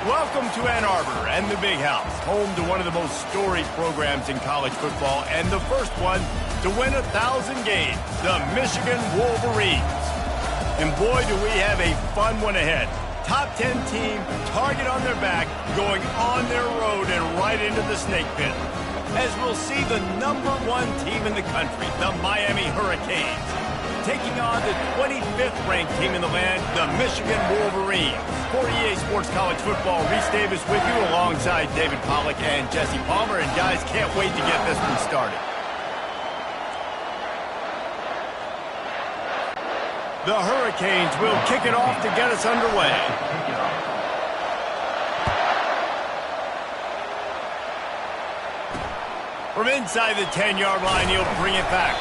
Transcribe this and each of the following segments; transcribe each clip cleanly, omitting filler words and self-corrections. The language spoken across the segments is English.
Welcome to Ann Arbor and the Big House, home to one of the most storied programs in college football and the first one to win 1,000 games, the Michigan Wolverines. And boy, do we have a fun one ahead. Top 10 team, target on their back, going on their road and right into the snake pit. As we'll see the #1 team in the country, the Miami Hurricanes, taking on the 25th ranked team in the land, the Michigan Wolverines. For EA Sports College Football, Reese Davis with you alongside David Pollack and Jesse Palmer. And guys, can't wait to get this one started. The Hurricanes will kick it off to get us underway. From inside the 10-yard line, he'll bring it back.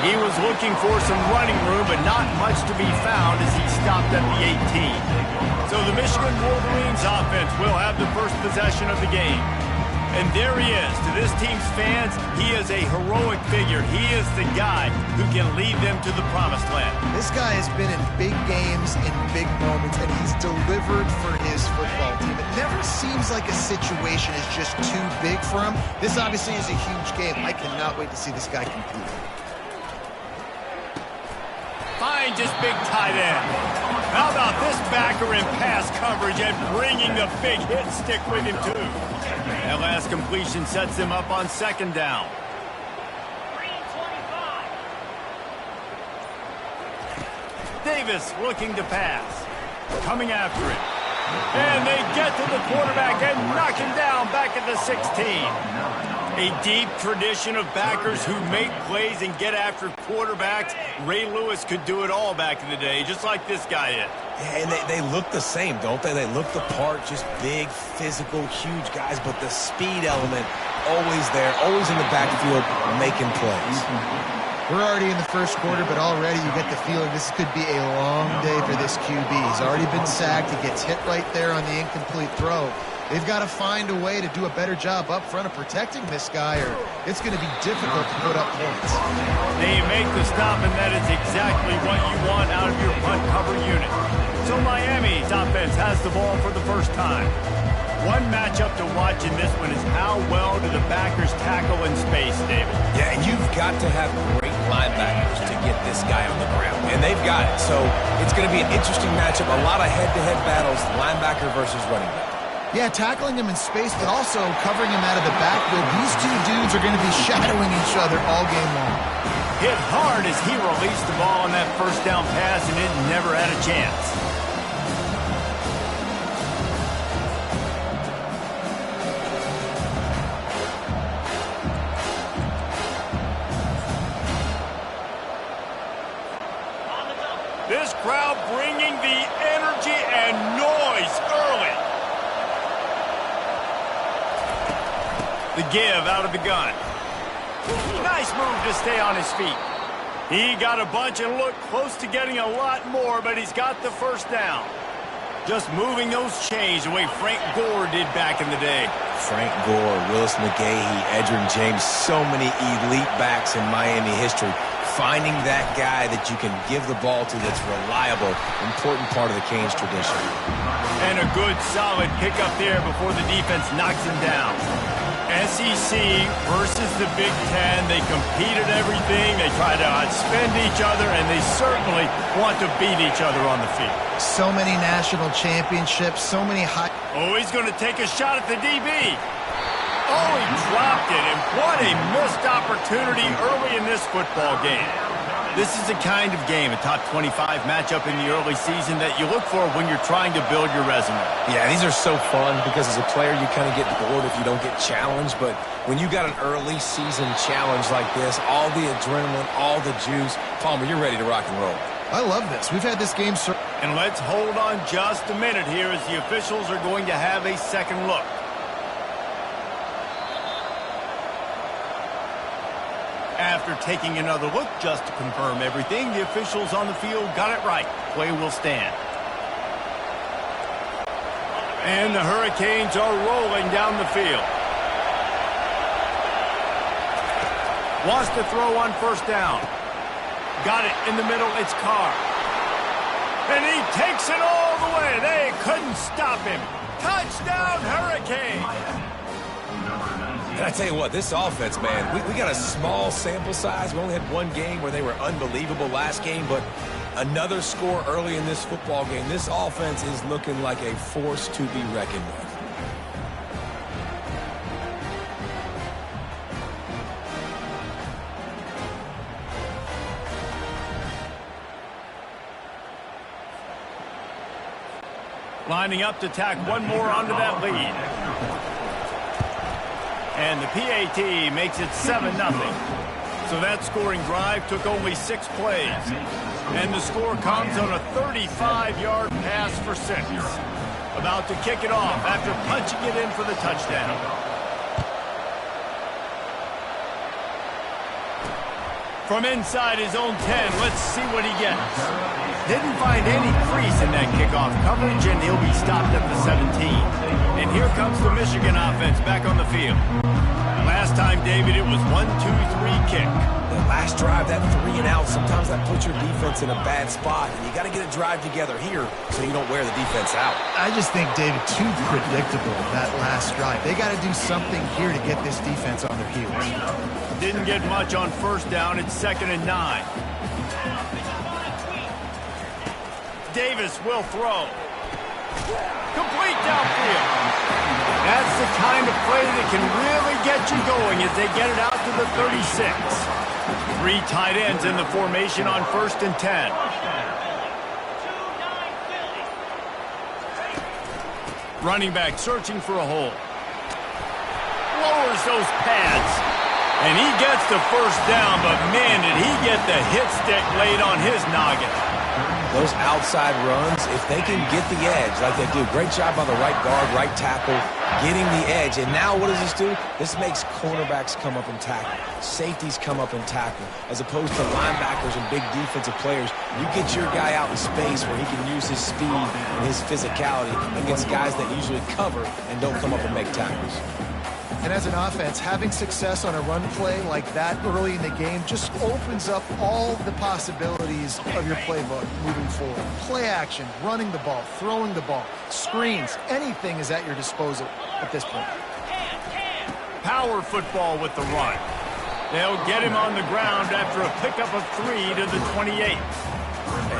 He was looking for some running room, but not much to be found as he stopped at the 18. So the Michigan Wolverines offense will have the first possession of the game. And there he is. To this team's fans, he is a heroic figure. He is the guy who can lead them to the promised land. This guy has been in big games, in big moments, and he's delivered for his football team. It never seems like a situation is just too big for him. This obviously is a huge game. I cannot wait to see this guy compete. Finds his big tight end. How about this backer in pass coverage and bringing the big hit stick with him, too? That last completion sets him up on second down. Davis looking to pass. Coming after it. And they get to the quarterback and knock him down back at the 16. A deep tradition of backers who make plays and get after quarterbacks. Ray Lewis could do it all back in the day, just like this guy is. Yeah, and they look the same, don't they? They look the part, just big, physical, huge guys, but the speed element always there, always in the backfield, making plays. We're already in the first quarter, but already you get the feeling this could be a long day for this QB. He's already been sacked. He gets hit right there on the incomplete throw. They've got to find a way to do a better job up front of protecting this guy, or it's going to be difficult to put up points. They make the stop, and that is exactly what you want out of your punt cover unit. So Miami's offense has the ball for the first time. One matchup to watch in this one is how well do the backers tackle in space, David? Yeah, and you've got to have great linebackers to get this guy on the ground, and they've got it. So it's going to be an interesting matchup, a lot of head-to-head battles, linebacker versus running back. Yeah, tackling him in space, but also covering him out of the backfield. These two dudes are going to be shadowing each other all game long. Hit hard as he released the ball on that first down pass, and it never had a chance. This crowd bringing the energy and noise early. The give out of the gun. Nice move to stay on his feet. He got a bunch and looked close to getting a lot more, but he's got the first down. Just moving those chains the way Frank Gore did back in the day. Frank Gore, Willis McGahee, Edgerrin James, so many elite backs in Miami history. Finding that guy that you can give the ball to that's reliable, important part of the Canes tradition. And a good, solid pickup there before the defense knocks him down. SEC versus the Big Ten. They compete at everything. They try to outspend each other, and they certainly want to beat each other on the field. So many national championships, so many high... Oh, he's going to take a shot at the DB. Oh, he dropped it, and what a missed opportunity early in this football game. This is the kind of game, a top 25 matchup in the early season, that you look for when you're trying to build your resume. Yeah, these are so fun because as a player you kind of get bored if you don't get challenged, but when you got an early season challenge like this, all the adrenaline, all the juice, Palmer, you're ready to rock and roll. I love this. We've had this game... And let's hold on just a minute here as the officials are going to have a second look. After taking another look just to confirm everything, the officials on the field got it right. Play will stand. And the Hurricanes are rolling down the field. Wants to throw on first down. Got it in the middle. It's Carr. And he takes it all the way. They couldn't stop him. Touchdown, Hurricane! And I tell you what, this offense, man, we got a small sample size. We only had one game where they were unbelievable last game, but another score early in this football game. This offense is looking like a force to be reckoned with. Lining up to tack one more onto that lead. And the PAT makes it 7-0. So that scoring drive took only 6 plays. And the score comes on a 35-yard pass for 6. About to kick it off after punching it in for the touchdown. From inside his own 10, let's see what he gets. Didn't find any crease in that kickoff coverage, and he'll be stopped at the 17. And here comes the Michigan offense back on the field. Last time, David, it was 1-2-3 kick. The last drive, that 3 and out, sometimes that puts your defense in a bad spot, and you got to get a drive together here so you don't wear the defense out. I just think, David, too predictable, that last drive. They got to do something here to get this defense on their heels. Didn't get much on first down. It's 2nd and 9. Davis will throw. Complete downfield. That's the kind of play that can really get you going as they get it out to the 36. 3 tight ends in the formation on 1st and 10. Running back searching for a hole. Lowers those pads. And he gets the first down, but man, did he get the hit stick laid on his noggin. Those outside runs, if they can get the edge like they do, great job by the right guard, right tackle, getting the edge. And now what does this do? This makes cornerbacks come up and tackle. Safeties come up and tackle. As opposed to linebackers and big defensive players, you get your guy out in space where he can use his speed and his physicality against guys that usually cover and don't come up and make tackles. And as an offense, having success on a run play like that early in the game just opens up all the possibilities of your playbook moving forward. Play action, running the ball, throwing the ball, screens, anything is at your disposal at this point. Power football with the run. They'll get him on the ground after a pickup of 3 to the 28.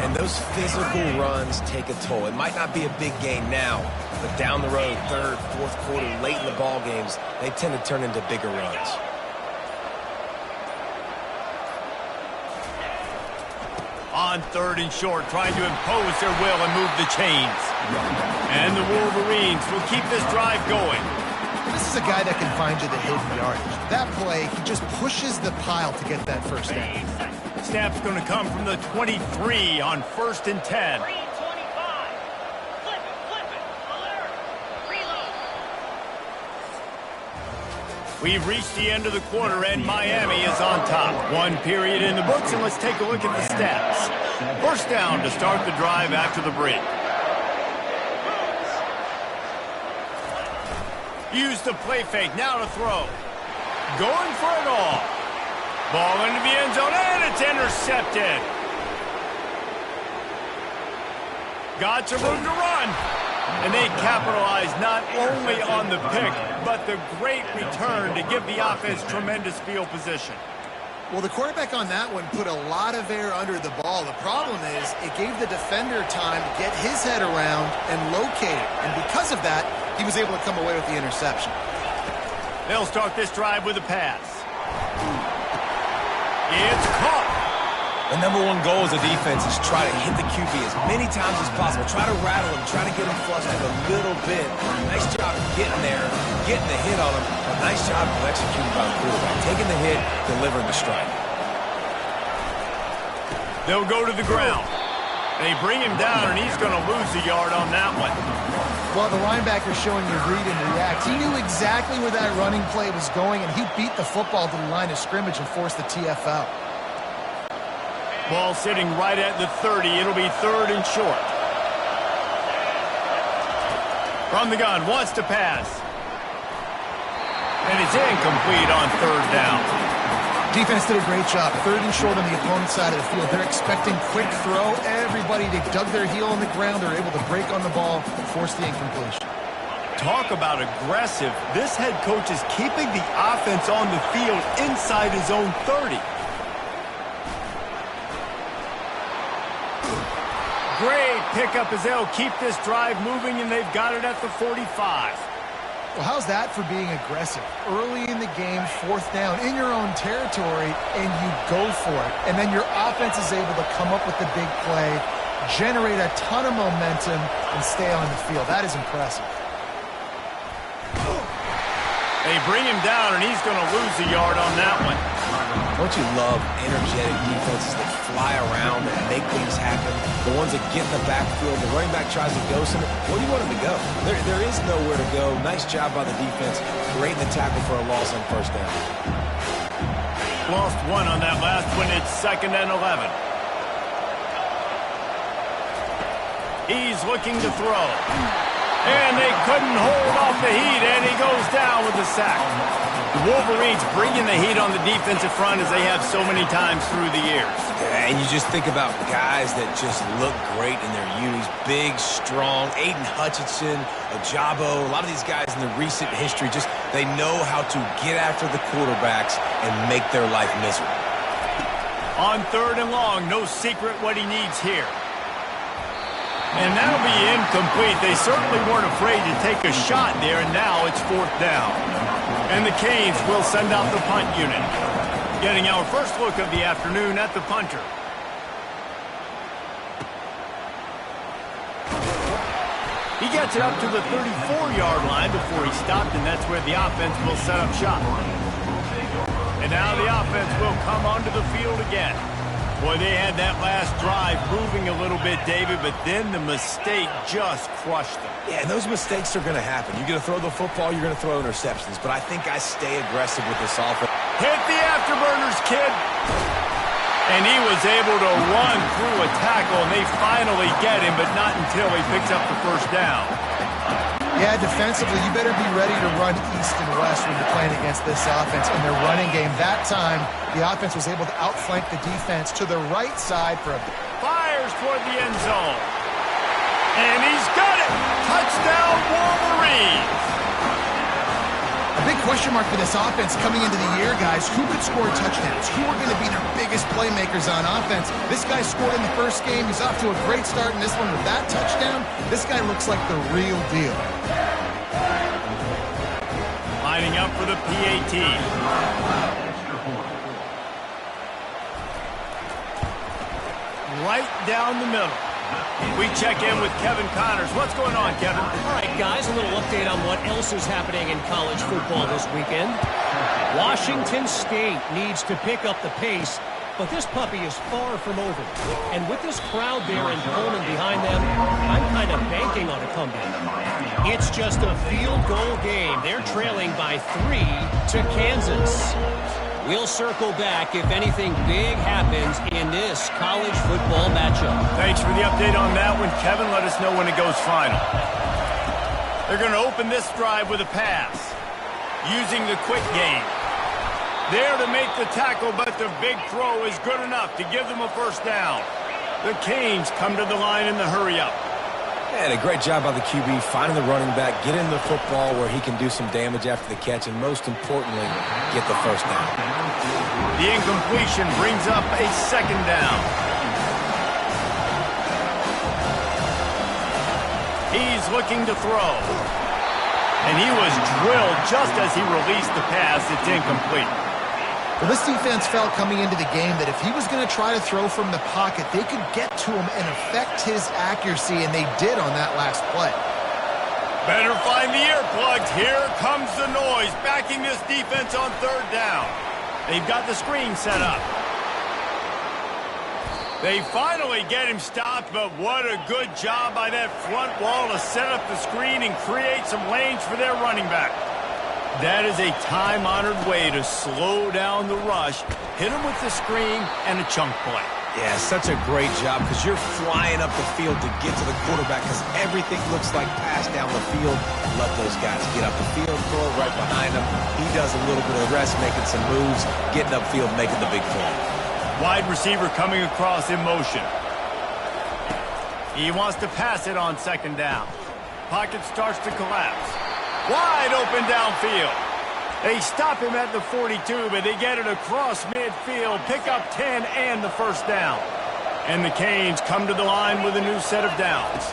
And those physical runs take a toll. It might not be a big gain now, but down the road, 3rd, 4th quarter, late in the ball games, they tend to turn into bigger runs. On 3rd and short, trying to impose their will and move the chains. And the Wolverines will keep this drive going. This is a guy that can find you the hidden yardage. That play, he just pushes the pile to get that first down. Snap's going to come from the 23 on 1st and 10. We've reached the end of the quarter, and Miami is on top. 1 period in the books, and let's take a look at the stats. First down to start the drive after the break. Use the play fake, now to throw. Going for it all. Ball into the end zone, and it's intercepted. Got some room to run. And they capitalize not only on the pick, but the great return to give the offense tremendous field position. Well, the quarterback on that one put a lot of air under the ball. The problem is it gave the defender time to get his head around and locate it. And because of that, he was able to come away with the interception. They'll start this drive with a pass. It's caught. The #1 goal as a defense is try to hit the QB as many times as possible. Try to rattle him, try to get him flustered a little bit. Nice job getting there, getting the hit on him. A nice job of executing by the quarterback. Taking the hit, delivering the strike. They'll go to the ground. They bring him down, and he's going to lose a yard on that one. Well, the linebacker's showing you read and react. He knew exactly where that running play was going, and he beat the football to the line of scrimmage and forced the TFL. Ball sitting right at the 30. It'll be 3rd and short. From the gun, wants to pass. And it's incomplete on 3rd down. Defense did a great job. 3rd and short on the opponent's side of the field. They're expecting quick throw. Everybody, they dug their heel on the ground. They're able to break on the ball, force the incompletion. Talk about aggressive. This head coach is keeping the offense on the field inside his own 30. Great pickup as they'll keep this drive moving, and they've got it at the 45. Well, how's that for being aggressive? Early in the game, 4th down, in your own territory, and you go for it. And then your offense is able to come up with the big play, generate a ton of momentum, and stay on the field. That is impressive. They bring him down, and he's going to lose a yard on that one. Don't you love energetic defenses that fly around and make things happen? The ones that get in the backfield, the running back tries to go somewhere. Where do you want him to go? There is nowhere to go. Nice job by the defense. Great in the tackle for a loss on 1st down. Lost 1 on that last one. It's 2nd and 11. He's looking to throw. And they couldn't hold off the heat, and he goes down with a sack. The Wolverines bringing the heat on the defensive front as they have so many times through the years. And you just think about guys that just look great in their youth. Big, strong, Aiden Hutchinson, Ajabo, a lot of these guys in the recent history, just they know how to get after the quarterbacks and make their life miserable. On 3rd and long, no secret what he needs here. And that'll be incomplete. They certainly weren't afraid to take a shot there, and now it's 4th down. And the Canes will send out the punt unit. Getting our first look of the afternoon at the punter. He gets it up to the 34-yard line before he stopped, and that's where the offense will set up shop. And now the offense will come onto the field again. Boy, they had that last drive moving a little bit, David, but then the mistake just crushed them. Yeah, and those mistakes are going to happen. You're going to throw the football, you're going to throw interceptions, but I think I stay aggressive with this offense. Hit the afterburners, kid. And he was able to run through a tackle, and they finally get him, but not until he picks up the 1st down. Yeah, defensively, you better be ready to run east and west when you're playing against this offense in their running game. That time, the offense was able to outflank the defense to the right side for a... Fires toward the end zone. And he's got it! Touchdown, Wolverines! A big question mark for this offense coming into the year, guys. Who could score touchdowns? Who are going to be their biggest playmakers on offense? This guy scored in the 1st game. He's off to a great start in this one with that touchdown. This guy looks like the real deal. Lining up for the PAT. Right down the middle. We check in with Kevin Connors. What's going on, Kevin? All right, guys, a little update on what else is happening in college football this weekend. Washington State needs to pick up the pace, but this puppy is far from over. And with this crowd there in Pullman behind them, I'm kind of banking on a comeback. It's just a field goal game. They're trailing by 3 to Kansas. We'll circle back if anything big happens in this college football matchup. Thanks for the update on that one, Kevin. Let us know when it goes final. They're going to open this drive with a pass, using the quick game. There to make the tackle, but the big throw is good enough to give them a 1st down. The Canes come to the line in the hurry-up. And a great job by the QB finding the running back, getting the football where he can do some damage after the catch, and most importantly, get the 1st down. The incompletion brings up a 2nd down. He's looking to throw. And he was drilled just as he released the pass. It's incomplete. Well, this defense felt coming into the game that if he was going to try to throw from the pocket, they could get to him and affect his accuracy, and they did on that last play. Better find the earplugs. Here comes the noise, backing this defense on 3rd down. They've got the screen set up. They finally get him stopped, but what a good job by that front wall to set up the screen and create some lanes for their running back. That is a time-honored way to slow down the rush, hit him with the screen, and a chunk play. Yeah, such a great job because you're flying up the field to get to the quarterback because everything looks like pass down the field. Let those guys get up the field, throw it right behind him. He does a little bit of rest, making some moves, getting upfield, making the big play. Wide receiver coming across in motion. He wants to pass it on 2nd down. Pocket starts to collapse. Wide open downfield. They stop him at the 42, but they get it across midfield, pick up 10 and the first down. And the Canes come to the line with a new set of downs.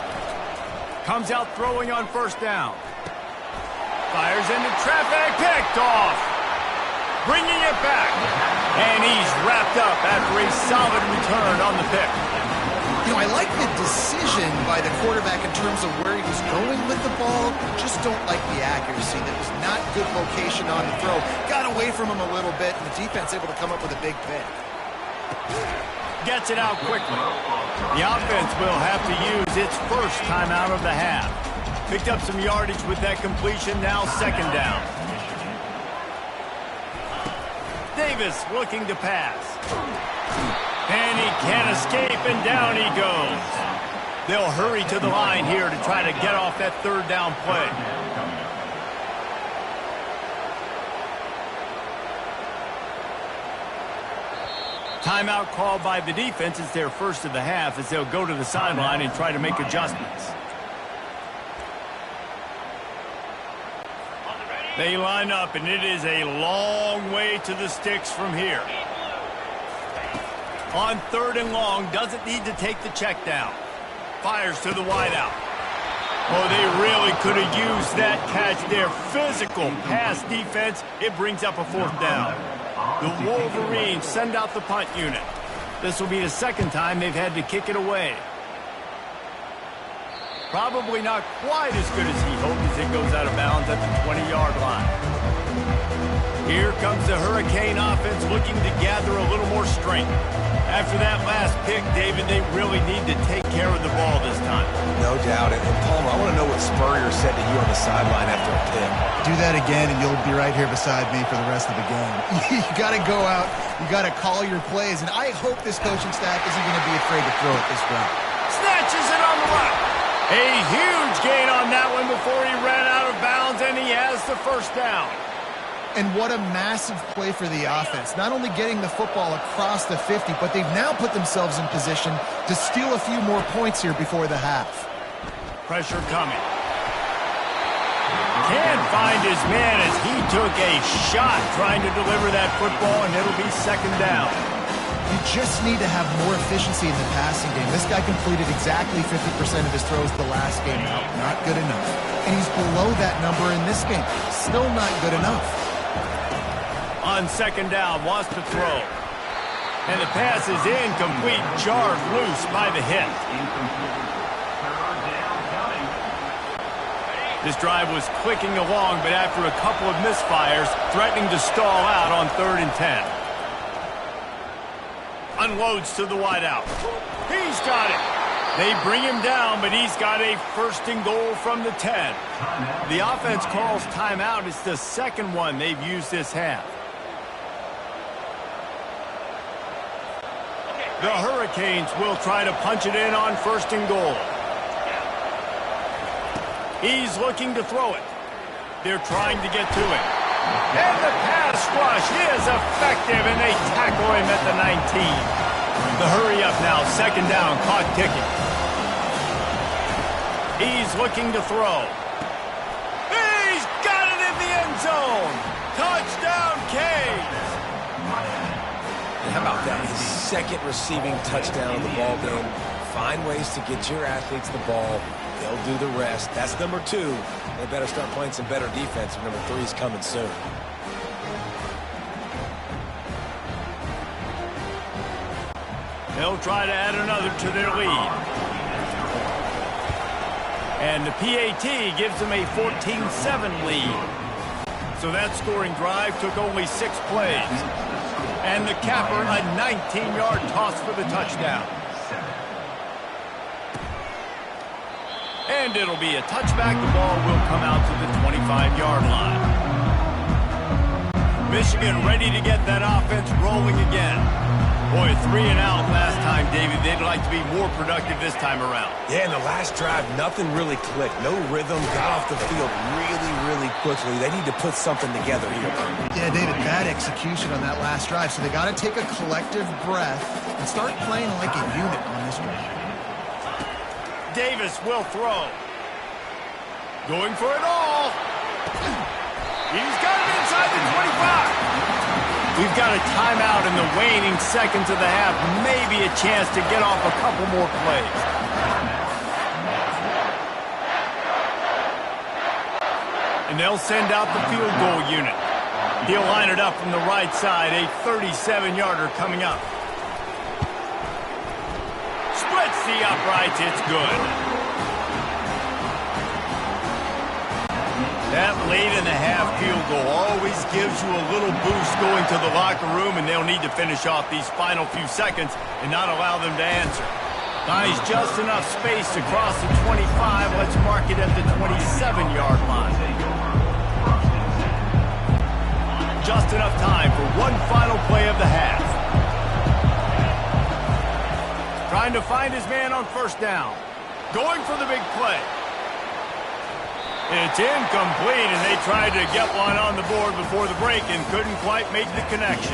Comes out throwing on first down. Fires into traffic, picked off. Bringing it back. And he's wrapped up after a solid return on the pick. You know, I like the decision by the quarterback in terms of where he was going with the ball. Just don't like the accuracy. That was not good location on the throw. Got away from him a little bit, and the defense able to come up with a big pick. Gets it out quickly. The offense will have to use its first timeout of the half. Picked up some yardage with that completion, now second down. Davis looking to pass. And he can't escape, and down he goes. They'll hurry to the line here to try to get off that third down play. Timeout called by the defense. It's their first of the half as they'll go to the sideline and try to make adjustments. They line up, and it is a long way to the sticks from here. On third and long, doesn't need to take the check down. Fires to the wideout. Oh, they really could have used that catch there. Physical pass defense. It brings up a fourth down. The Wolverines send out the punt unit. This will be the second time they've had to kick it away. Probably not quite as good as he hoped as it goes out of bounds at the 20-yard line. Here comes the Hurricane offense looking to gather a little more strength. After that last pick, David, they really need to take care of the ball this time. No doubt. And Palmer, I want to know what Spurrier said to you on the sideline after a pick. Do that again, and you'll be right here beside me for the rest of the game. You got to go out. You got to call your plays. And I hope this coaching staff isn't going to be afraid to throw it this route. Snatches it on the left. A huge gain on that one before he ran out of bounds, and he has the first down. And what a massive play for the offense. Not only getting the football across the 50, but they've now put themselves in position to steal a few more points here before the half. Pressure coming. Can't find his man as he took a shot trying to deliver that football, and it'll be second down. You just need to have more efficiency in the passing game. This guy completed exactly 50% of his throws the last game out. Not good enough. And he's below that number in this game. Still not good enough. On second down, wants to throw. And the pass is incomplete, jarred loose by the hit. This drive was clicking along, but after a couple of misfires, threatening to stall out on 3rd and 10. Unloads to the wideout. He's got it. They bring him down, but he's got a first and goal from the 10. The offense calls timeout. It's the second one they've used this half. The Hurricanes will try to punch it in on first and goal. He's looking to throw it. They're trying to get to him. And the pass rush is effective, and they tackle him at the 19. The hurry up now, second down, caught ticking. He's looking to throw. He's got it in the end zone. Touchdown, Canes. How about that? His second receiving touchdown of the ball game. Find ways to get your athletes the ball. They'll do the rest. That's number 2. They better start playing some better defense. Number 3 is coming soon. They'll try to add another to their lead. And the PAT gives them a 14-7 lead. So that scoring drive took only 6 plays. And the capper, a 19-yard toss for the touchdown. And it'll be a touchback. The ball will come out to the 25-yard line. Michigan ready to get that offense rolling again. Boy, 3 and out last time, David. They'd like to be more productive this time around. Yeah, in the last drive, nothing really clicked. No rhythm, got off the field really quickly. They need to put something together here. Yeah, David, bad execution on that last drive. So they got to take a collective breath and start playing like a unit on this drive. Davis will throw. Going for it all. He's got it inside the 25. We've got a timeout in the waning seconds of the half. Maybe a chance to get off a couple more plays. And they'll send out the field goal unit. He'll line it up from the right side. A 37-yarder coming up. Splits the uprights. It's good. That late in the half field goal always gives you a little boost going to the locker room, and they'll need to finish off these final few seconds and not allow them to answer. Buys just enough space to cross the 25. Let's mark it at the 27-yard line. Just enough time for one final play of the half. Trying to find his man on first down. Going for the big play. It's incomplete, and they tried to get one on the board before the break and couldn't quite make the connection.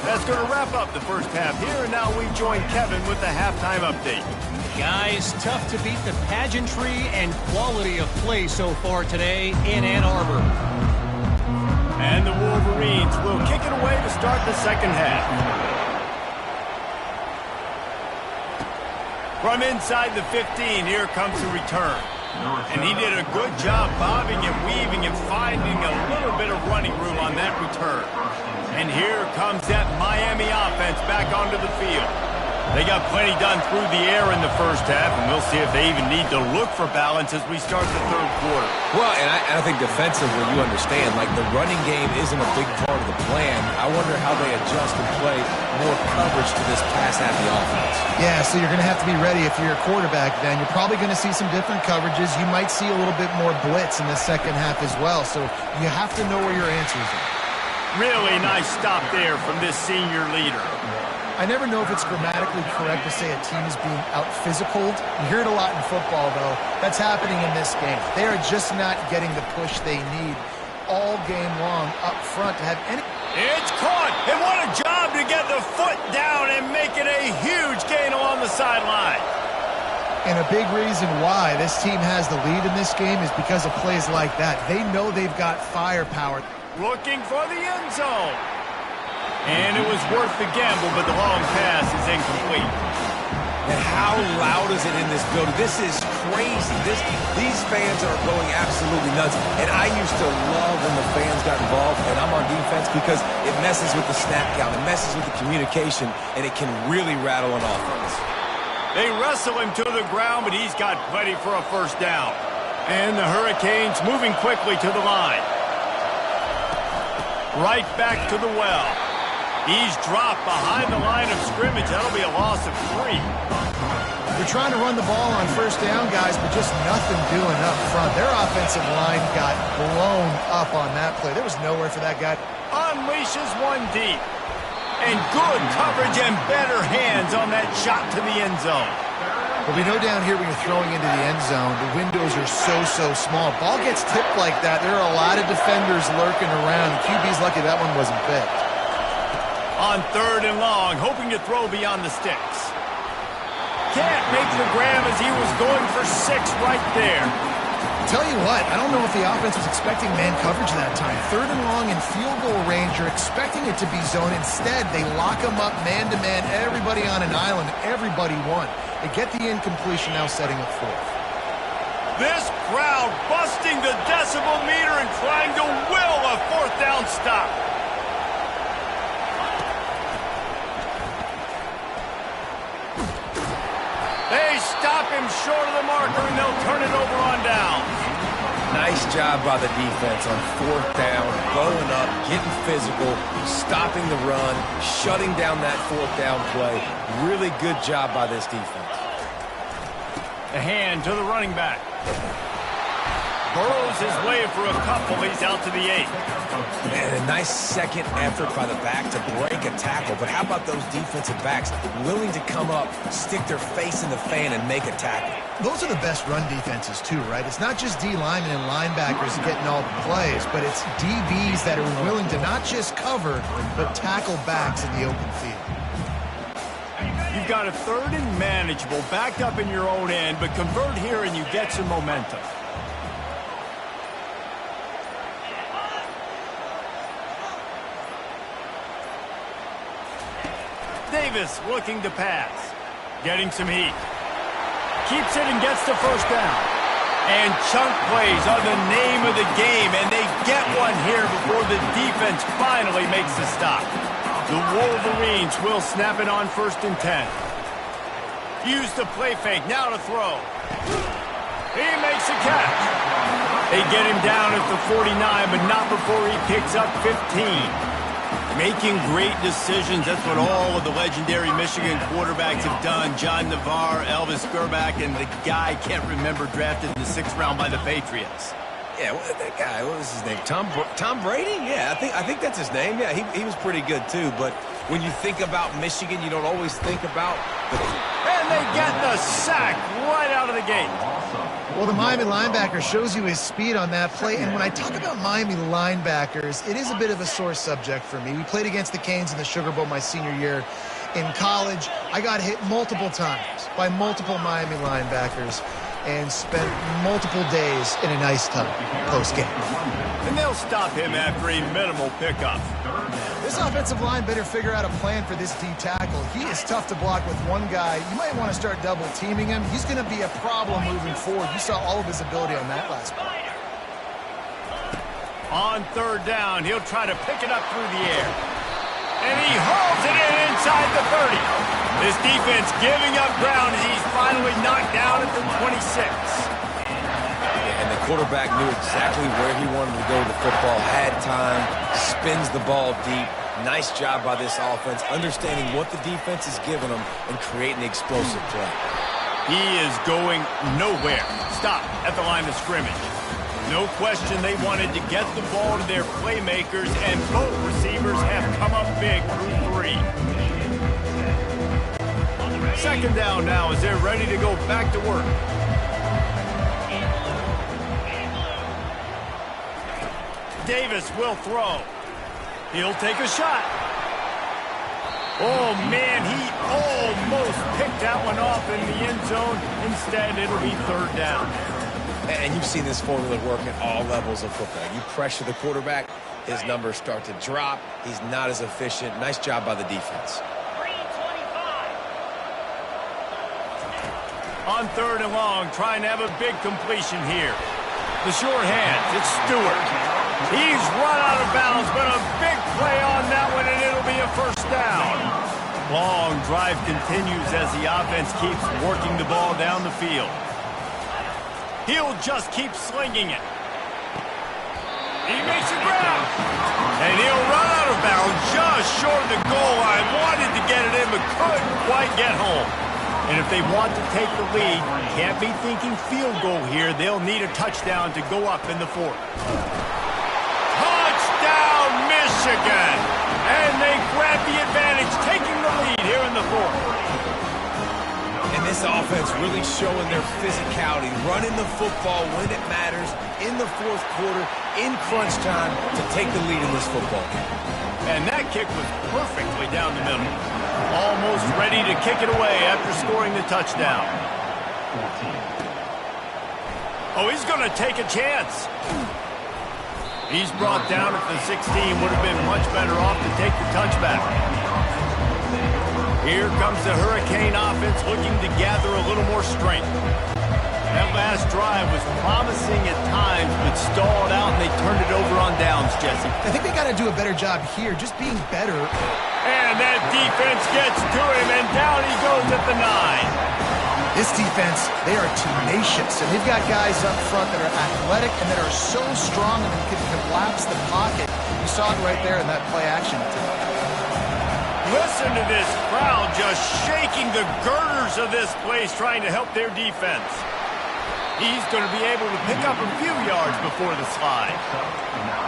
That's going to wrap up the first half here, and now we join Kevin with the halftime update. Guys, tough to beat the pageantry and quality of play so far today in Ann Arbor. And the Wolverines will kick it away to start the second half. From inside the 15, here comes the return. And he did a good job bobbing and weaving and finding a little bit of running room on that return. And here comes that Miami offense back onto the field. They got plenty done through the air in the first half, and we'll see if they even need to look for balance as we start the third quarter. Well, and I think defensively, you understand, like the running game isn't a big part of the plan. I wonder how they adjust and play more coverage to this pass-happy offense. Yeah, so you're going to have to be ready if you're a quarterback then. You're probably going to see some different coverages. You might see a little bit more blitz in the second half as well, so you have to know where your answers are. Really nice stop there from this senior leader. I never know if it's grammatically correct to say a team is being out-physicaled. You hear it a lot in football, though. That's happening in this game. They are just not getting the push they need all game long up front to have any... It's caught, and what a job to get the foot down and make it a huge gain along the sideline. And a big reason why this team has the lead in this game is because of plays like that. They know they've got firepower. Looking for the end zone. And it was worth the gamble, but the long pass is incomplete. And how loud is it in this building? This is crazy. These fans are going absolutely nuts. And I used to love when the fans got involved, and I'm on defense because it messes with the snap count. It messes with the communication, and it can really rattle an offense. They wrestle him to the ground, but he's got plenty for a first down. And the Hurricanes moving quickly to the line. Right back to the well. He's dropped behind the line of scrimmage. That'll be a loss of 3. They're trying to run the ball on first down, guys, but just nothing doing up front. Their offensive line got blown up on that play. There was nowhere for that guy. Unleashes one deep. And good coverage and better hands on that shot to the end zone. But we know down here when you're throwing into the end zone, the windows are so small. Ball gets tipped like that. There are a lot of defenders lurking around. QB's lucky that one wasn't picked. On third and long, hoping to throw beyond the sticks. Can't make the grab as he was going for 6 right there. Tell you what, I don't know if the offense was expecting man coverage that time. Third and long in field goal range, you're expecting it to be zone. Instead, they lock them up man-to-man, everybody on an island, everybody won. They get the incompletion, now setting up fourth. This crowd busting the decibel meter and trying to will a fourth down stop. They stop him short of the marker, and they'll turn it over on down. Nice job by the defense on fourth down, going up, getting physical, stopping the run, shutting down that fourth down play. Really good job by this defense. The hand to the running back. Burrows his way for a couple. He's out to the 8. And a nice second effort by the back to break a tackle. But how about those defensive backs willing to come up, stick their face in the fan, and make a tackle? Those are the best run defenses, too, right? It's not just D linemen and linebackers getting all the plays, but it's DBs that are willing to not just cover, but tackle backs in the open field. You've got a third and manageable, backed up in your own end, but convert here and you get some momentum. Davis looking to pass. Getting some heat. Keeps it and gets the first down. And chunk plays are the name of the game, and they get one here before the defense finally makes the stop. The Wolverines will snap it on 1st and 10. Use the play fake, now to throw. He makes a catch. They get him down at the 49, but not before he picks up 15. Making great decisions, that's what all of the legendary Michigan quarterbacks have done. John Navarre, Elvis Gerbach, and the guy, can't remember, drafted in the 6th round by the Patriots. Yeah, that guy, what was his name? Tom Brady? Yeah, I think that's his name. Yeah, he was pretty good too. But when you think about Michigan, you don't always think about the... And they get the sack right out of the gate. Well, the Miami linebacker shows you his speed on that play. And when I talk about Miami linebackers, it is a bit of a sore subject for me. We played against the Canes in the Sugar Bowl my senior year in college. I got hit multiple times by multiple Miami linebackers and spent multiple days in an ice tub post-game. And they'll stop him after a minimal pickup. This offensive line better figure out a plan for this D-tackle. He is tough to block with one guy. You might want to start double-teaming him. He's going to be a problem moving forward. You saw all of his ability on that last play. On 3rd down, he'll try to pick it up through the air. And he hauls it in inside the 30. This defense giving up ground as he's finally knocked down at the 26. And the quarterback knew exactly where he wanted to go with the football, had time, spins the ball deep. Nice job by this offense, understanding what the defense is giving them and creating the explosive play. He is going nowhere. Stop at the line of scrimmage. No question they wanted to get the ball to their playmakers, and both receivers have come up big through 3. 2nd down now as they're ready to go back to work. Davis will throw. He'll take a shot. Oh, man, he almost picked that one off in the end zone. Instead, it'll be 3rd down. And you've seen this formula work at all levels of football. You pressure the quarterback, his numbers start to drop. He's not as efficient. Nice job by the defense. On 3rd and long, trying to have a big completion here. The short hands, it's Stewart. He's run out of bounds, but a big play on that one, and it'll be a 1st down. Long drive continues as the offense keeps working the ball down the field. He'll just keep slinging it. He makes it ground. And he'll run out of bounds just short of the goal line. Wanted to get it in, but couldn't quite get home. And if they want to take the lead, can't be thinking field goal here. They'll need a touchdown to go up in the 4th. Touchdown, Michigan! And they grab the advantage, taking the lead here in the 4th. And this offense really showing their physicality, running the football when it matters, in the 4th quarter, in crunch time, to take the lead in this football game. And that kick was perfectly down the middle. Almost ready to kick it away after scoring the touchdown. Oh, he's going to take a chance. He's brought down at the 16. Would have been much better off to take the touchback. Here comes the Hurricane offense looking to gather a little more strength. That last drive was promising at times, but stalled out, and they turned it over on downs, Jesse. I think they got to do a better job here, just being better. And that defense gets to him, and down he goes at the 9. This defense, they are tenacious, and they've got guys up front that are athletic and that are so strong and can collapse the pocket. You saw it right there in that play action. Listen to this crowd just shaking the girders of this place, trying to help their defense. He's going to be able to pick up a few yards before the slide.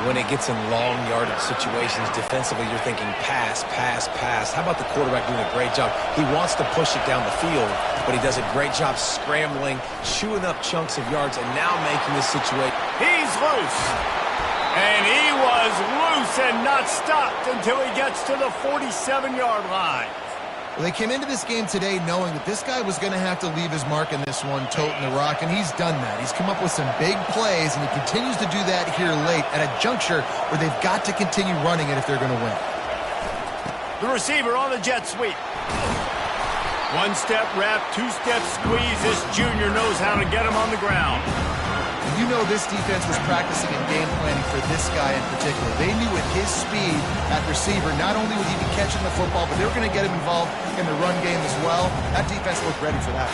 When it gets in long yardage situations defensively, you're thinking pass, pass, pass. How about the quarterback doing a great job? He wants to push it down the field, but he does a great job scrambling, chewing up chunks of yards, and now making this situation. He's loose. And he was loose and not stopped until he gets to the 47-yard line. Well, they came into this game today knowing that this guy was going to have to leave his mark in this one, toting the rock, and he's done that. He's come up with some big plays, and he continues to do that here late at a juncture where they've got to continue running it if they're going to win. The receiver on the jet sweep. One-step wrap, two-step squeeze. This junior knows how to get him on the ground. You know this defense was practicing and game planning for this guy in particular. They knew with his speed at receiver, not only would he be catching the football, but they were going to get him involved in the run game as well. That defense looked ready for that.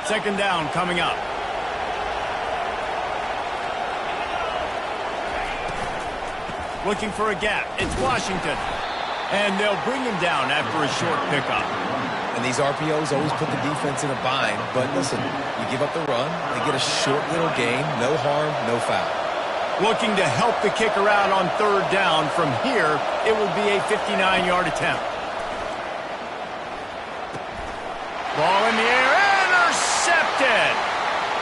Second down coming up. Looking for a gap. It's Washington. And they'll bring him down after a short pickup. And these RPOs always put the defense in a bind. But listen, you give up the run, they get a short little gain, no harm, no foul. Looking to help the kicker out on third down. From here, it will be a 59-yard attempt. Ball in the air, intercepted.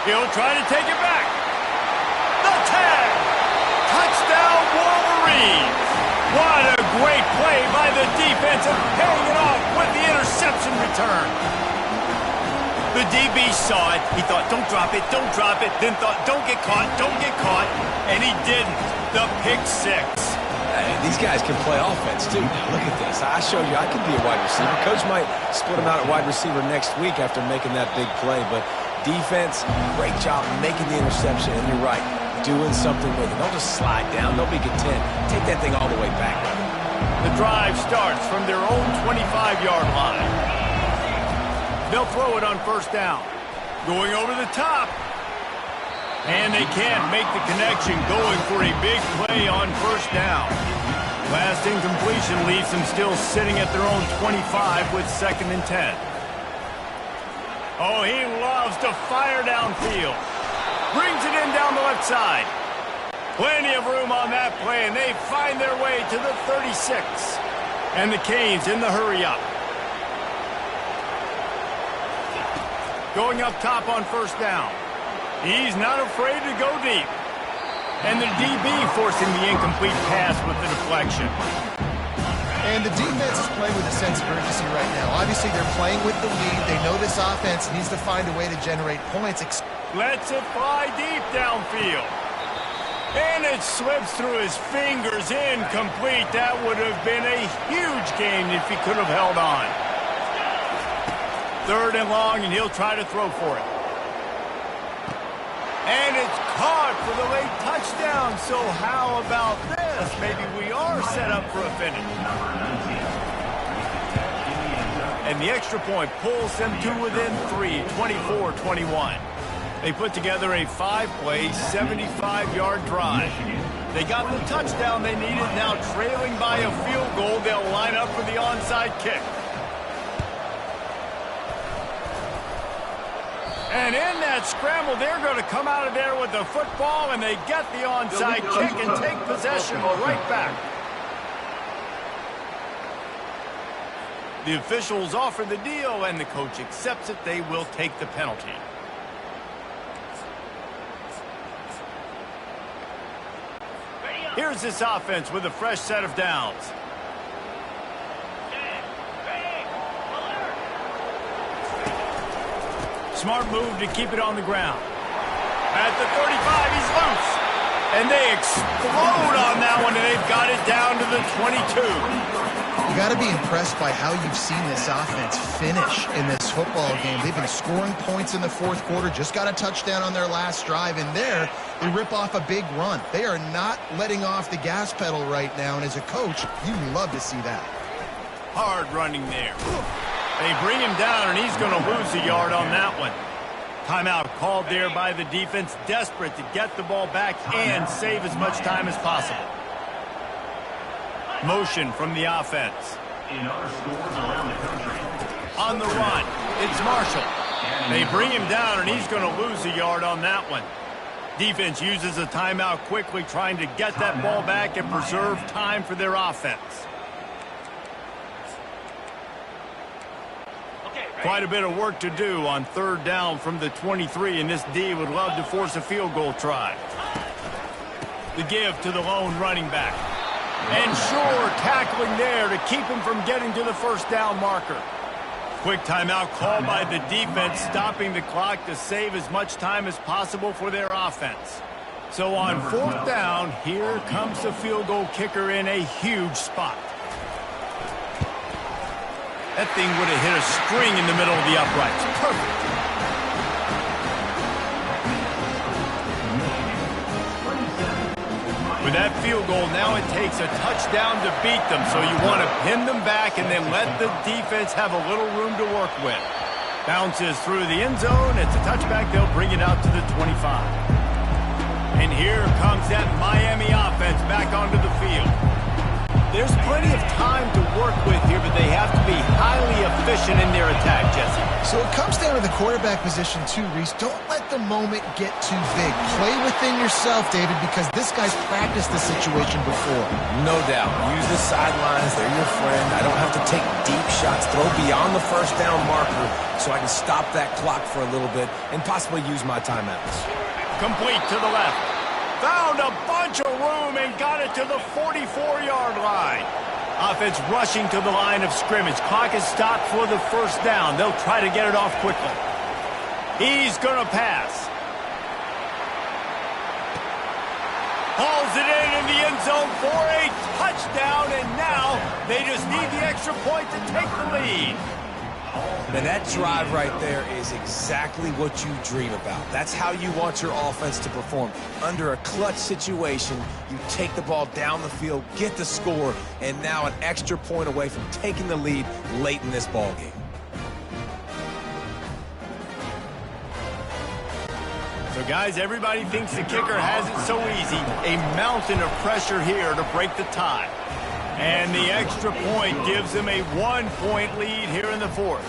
He'll try to take it back. The tag. Touchdown, Wolverines. What a great play by the defense and paying it off with the interception return. The DB saw it. He thought, don't drop it, don't drop it. Then thought, don't get caught, don't get caught. And he didn't. The pick six. Hey, these guys can play offense, too. Now, look at this. I showed you I can be a wide receiver. Coach might split him out at wide receiver next week after making that big play. But defense, great job making the interception. And you're right, doing something with it. Don't just slide down. Don't be content. Take that thing all the way back. The drive starts from their own 25-yard line. They'll throw it on first down. Going over the top. And they can't make the connection, going for a big play on first down. Last incompletion leaves them still sitting at their own 25 with 2nd and 10. Oh, he loves to fire downfield. Brings it in down the left side. Plenty of room on that play, and they find their way to the 36. And the Canes in the hurry-up. Going up top on first down. He's not afraid to go deep. And the DB forcing the incomplete pass with the deflection. And the defense is playing with a sense of urgency right now. Obviously, they're playing with the lead. They know this offense needs to find a way to generate points. Lets it fly deep downfield. And it slips through his fingers, incomplete. That would have been a huge gain if he could have held on. 3rd and long, and he'll try to throw for it. And it's caught for the late touchdown. So how about this? Maybe we are set up for a finish. And the extra point pulls them to within 3, 24-21. They put together a 5-play, 75-yard drive. They got the touchdown they needed. Now trailing by a field goal, they'll line up for the onside kick. And in that scramble, they're going to come out of there with the football, and they get the onside kick and take possession right back. The officials offer the deal, and the coach accepts it. They will take the penalty. Here's this offense with a fresh set of downs. Smart move to keep it on the ground. At the 35, he's loose. And they explode on that one, and they've got it down to the 22. You got to be impressed by how you've seen this offense finish in this football game. They've been scoring points in the 4th quarter, just got a touchdown on their last drive, and there they rip off a big run. They are not letting off the gas pedal right now, and as a coach, you love to see that. Hard running there. They bring him down, and he's going to lose a yard on that one. Timeout called there by the defense, desperate to get the ball back and save as much time as possible. Motion from the offense. On the run, it's Marshall. They bring him down, and he's going to lose a yard on that one. Defense uses a timeout quickly, trying to get that ball back and preserve time for their offense. Quite a bit of work to do on 3rd down from the 23, and this D would love to force a field goal try. The give to the lone running back. And sure, tackling there to keep him from getting to the first down marker. Quick timeout called by the defense, stopping the clock to save as much time as possible for their offense. So on 4th down, here comes the field goal kicker in a huge spot. That thing would have hit a string in the middle of the uprights. Perfect. With that field goal, now it takes a touchdown to beat them, so you want to pin them back and then let the defense have a little room to work with. Bounces through the end zone. It's a touchback. They'll bring it out to the 25. And here comes that Miami offense back onto the field. There's plenty of time to work with here, but they have to be highly efficient in their attack, Jesse. So it comes down to the quarterback position too, Reese. Don't let the moment get too big. Play within yourself, David, because this guy's practiced the situation before. No doubt. Use the sidelines. They're your friend. I don't have to take deep shots. Throw beyond the first down marker so I can stop that clock for a little bit and possibly use my timeouts. Complete to the left. Found a bunch of room and got it to the 44-yard line. Offense rushing to the line of scrimmage. Clock is stopped for the first down. They'll try to get it off quickly. He's going to pass. Hauls it in the end zone for a touchdown, and now they just need the extra point to take the lead. And that drive right there is exactly what you dream about. That's how you want your offense to perform. Under a clutch situation, you take the ball down the field, get the score, and now an extra point away from taking the lead late in this ball game. So, guys, everybody thinks the kicker has it so easy. A mountain of pressure here to break the tie. And the extra point gives them a 1-point lead here in the 4th.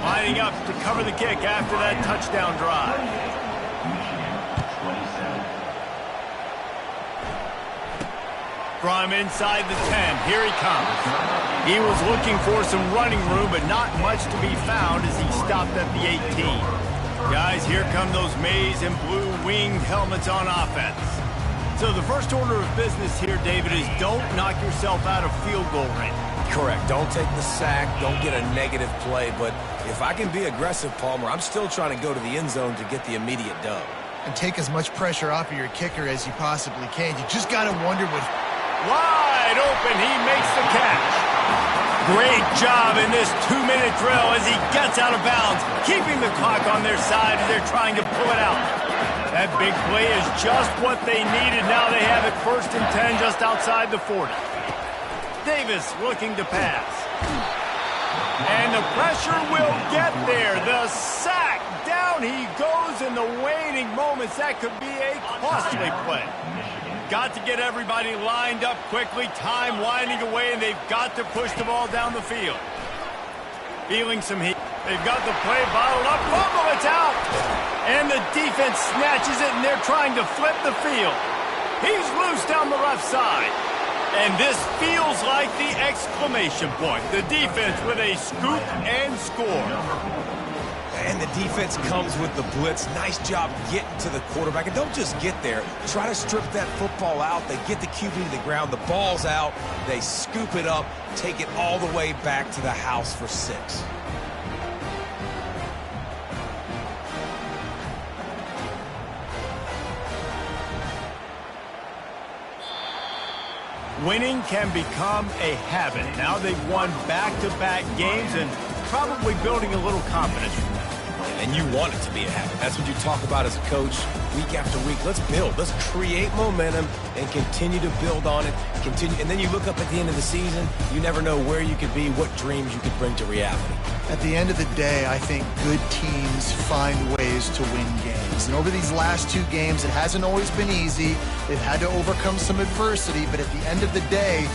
Lining up to cover the kick after that touchdown drive. From inside the 10, here he comes. He was looking for some running room, but not much to be found as he stopped at the 18. Guys, here come those maize and blue winged helmets on offense. So the first order of business here, David, is don't knock yourself out of field goal range. Correct. Don't take the sack. Don't get a negative play. But if I can be aggressive, Palmer, I'm still trying to go to the end zone to get the immediate dub. And take as much pressure off of your kicker as you possibly can. You just got to wonder what... Wide open, he makes the catch. Great job in this 2-minute drill as he gets out of bounds, keeping the clock on their side as they're trying to pull it out. That big play is just what they needed. Now they have it 1st and 10 just outside the 40. Davis looking to pass. And the pressure will get there. The sack. Down he goes in the waning moments. That could be a costly play. Got to get everybody lined up quickly. Time winding away, and they've got to push the ball down the field. Feeling some heat. They've got the play bottled up. Fumble, it's out. And the defense snatches it, and they're trying to flip the field. He's loose down the left side. And this feels like the exclamation point. The defense with a scoop and score. And the defense comes with the blitz. Nice job getting to the quarterback. And don't just get there. Try to strip that football out. They get the QB to the ground. The ball's out. They scoop it up, take it all the way back to the house for 6. Winning can become a habit. Now they've won back-to-back games and probably building a little confidence from that. And you want it to be a habit. That's what you talk about as a coach week after week. Let's build. Let's create momentum and continue to build on it. Continue, and then you look up at the end of the season, you never know where you could be, what dreams you could bring to reality. At the end of the day, I think good teams find ways to win games. And over these last 2 games, it hasn't always been easy. They've had to overcome some adversity, but at the end of the day,